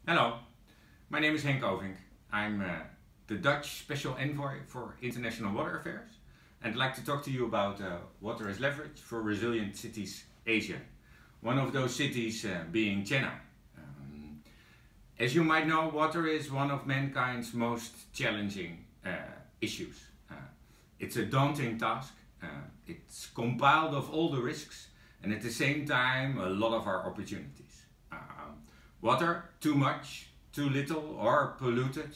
Hello, my name is Henk Ovink. I'm the Dutch Special Envoy for International Water Affairs, and I'd like to talk to you about water as leverage for resilient cities Asia. One of those cities being Chennai. As you might know, water is one of mankind's most challenging issues. It's a daunting task. It's compiled of all the risks and at the same time a lot of our opportunities. Water, too much, too little or polluted,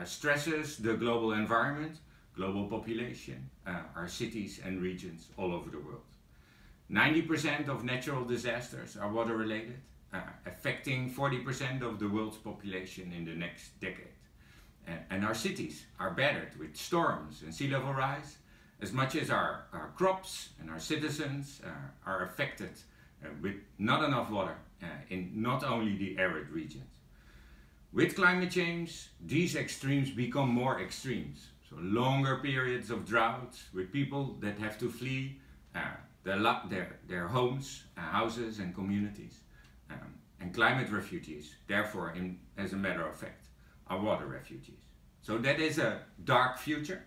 stresses the global environment, global population, our cities and regions all over the world. 90% of natural disasters are water related, affecting 40% of the world's population in the next decade. And our cities are battered with storms and sea level rise, as much as our crops and our citizens are affected with not enough water in not only the arid regions. With climate change, these extremes become more extremes. So longer periods of drought with people that have to flee their homes, houses and communities. And climate refugees, therefore, as a matter of fact, are water refugees. So that is a dark future,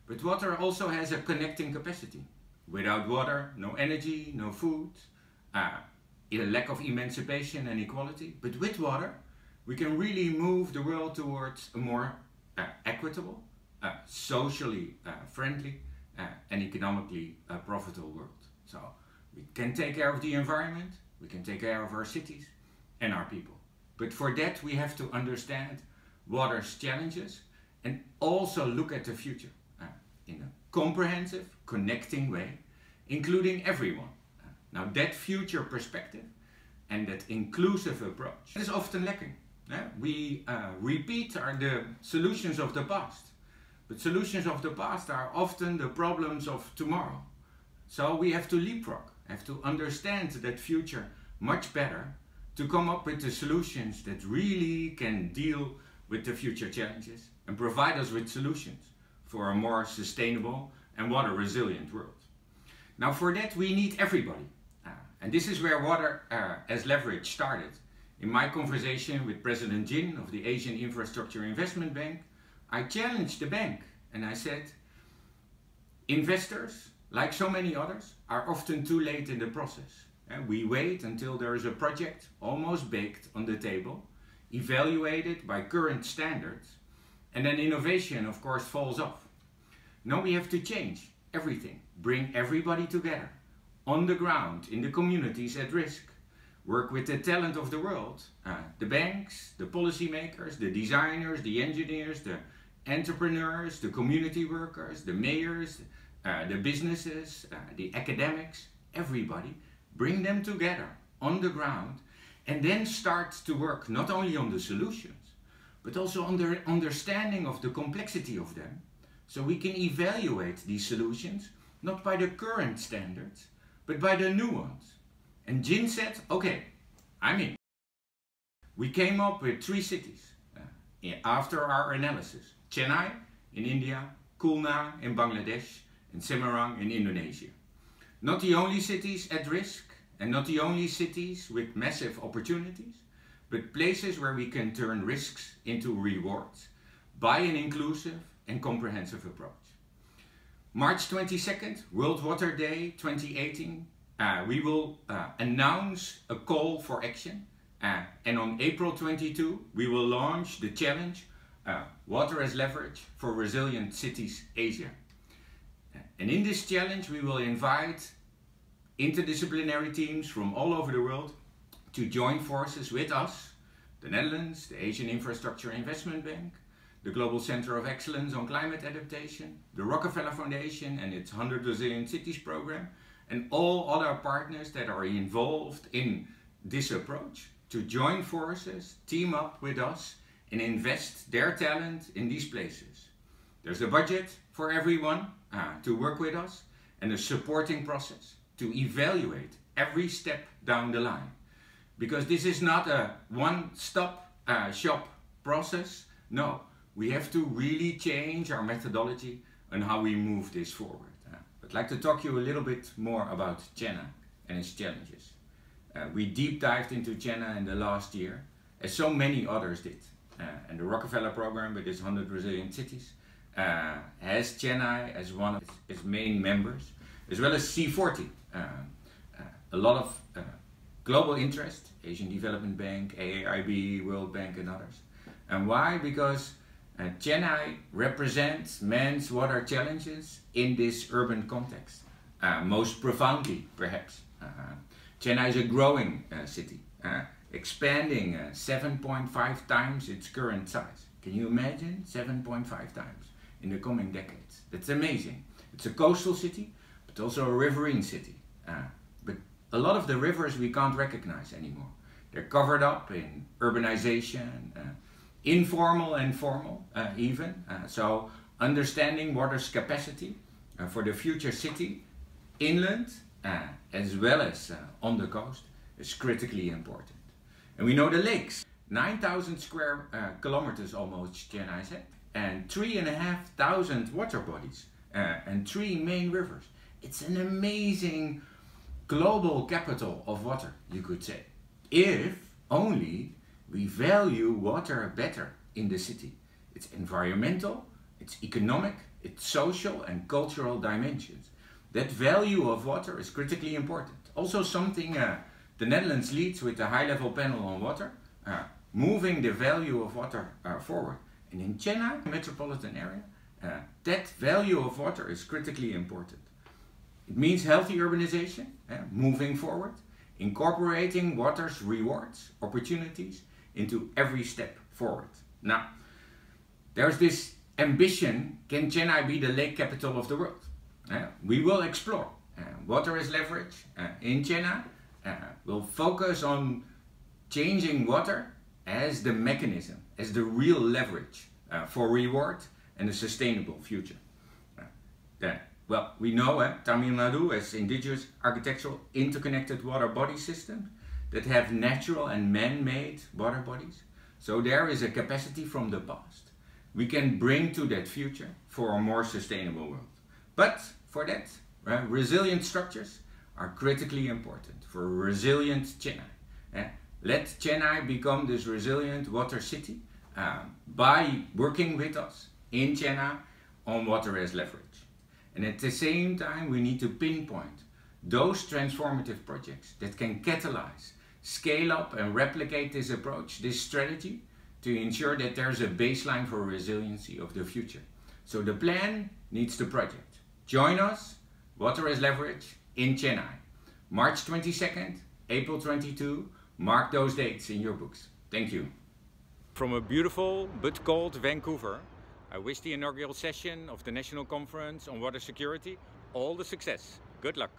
but water also has a connecting capacity. Without water, no energy, no food, a lack of emancipation and equality. But with water, we can really move the world towards a more equitable, socially friendly and economically profitable world. So we can take care of the environment, we can take care of our cities and our people. But for that we have to understand water's challenges and also look at the future in a comprehensive, connecting way, including everyone. Now that future perspective and that inclusive approach is often lacking. We repeat the solutions of the past, but solutions of the past are often the problems of tomorrow. So we have to leapfrog, have to understand that future much better to come up with the solutions that really can deal with the future challenges and provide us with solutions for a more sustainable and water resilient world. Now for that we need everybody. And this is where water as leverage started. In my conversation with President Jin of the Asian Infrastructure Investment Bank, I challenged the bank and I said, investors, like so many others, are often too late in the process. We wait until there is a project almost baked on the table, evaluated by current standards, and then innovation of course falls off. Now we have to change everything, bring everybody together, on the ground, in the communities at risk, work with the talent of the world, the banks, the policymakers, the designers, the engineers, the entrepreneurs, the community workers, the mayors, the businesses, the academics, everybody, bring them together on the ground and then start to work not only on the solutions, but also on the understanding of the complexity of them, so we can evaluate these solutions not by the current standards, but by the new ones. And Jin said, okay, I'm in. We came up with 3 cities after our analysis. Chennai in India, Khulna in Bangladesh, and Semarang in Indonesia. Not the only cities at risk, and not the only cities with massive opportunities, but places where we can turn risks into rewards by an inclusive and comprehensive approach. March 22nd, World Water Day 2018, we will announce a call for action, and on April 22 we will launch the challenge Water as Leverage for Resilient Cities Asia. And in this challenge we will invite interdisciplinary teams from all over the world to join forces with us, the Netherlands, the Asian Infrastructure Investment Bank, the Global Center of Excellence on Climate Adaptation, the Rockefeller Foundation and its 100 Resilient Cities program, and all other partners that are involved in this approach to join forces, team up with us and invest their talent in these places. There's a budget for everyone to work with us and a supporting process to evaluate every step down the line. Because this is not a one-stop shop process. No, we have to really change our methodology and how we move this forward. I'd like to talk to you a little bit more about Chennai and its challenges. We deep dived into Chennai in the last year as so many others did. And the Rockefeller program with its 100 resilient cities has Chennai as one of its main members, as well as C40. A lot of global interest, Asian Development Bank, AAIB, World Bank and others. And why? Because Chennai represents man's water challenges in this urban context, most profoundly perhaps. Chennai is a growing city, expanding 7.5 times its current size. Can you imagine? 7.5 times in the coming decades. That's amazing. It's a coastal city, but also a riverine city. But a lot of the rivers we can't recognize anymore. They're covered up in urbanization, informal and formal even. So understanding water's capacity for the future city, inland as well as on the coast, is critically important. And we know the lakes, 9,000 square kilometers almost Chennai has, and 3,500 water bodies and 3 main rivers. It's an amazing global capital of water, you could say, if only we value water better in the city. Its environmental, its economic, its social and cultural dimensions. That value of water is critically important. Also something the Netherlands leads with the high-level panel on water, moving the value of water forward. And in Chennai, metropolitan area, that value of water is critically important. It means healthy urbanization, moving forward, incorporating water's rewards, opportunities into every step forward. Now, there's this ambition, can Chennai be the lake capital of the world? We will explore. Water as leverage in Chennai. We'll focus on changing water as the mechanism, as the real leverage for reward and a sustainable future. Well, we know Tamil Nadu has indigenous architectural interconnected water body systems that have natural and man-made water bodies. So there is a capacity from the past we can bring to that future for a more sustainable world. But for that, resilient structures are critically important for a resilient Chennai. Let Chennai become this resilient water city by working with us in Chennai on water as leverage. And at the same time, we need to pinpoint those transformative projects that can catalyze, scale up and replicate this approach, this strategy, to ensure that there's a baseline for resiliency of the future. So the plan needs the project. Join us, Water as Leverage in Chennai. March 22nd, April 22, mark those dates in your books. Thank you. From a beautiful but cold Vancouver, I wish the inaugural session of the National Conference on Water Security all the success. Good luck.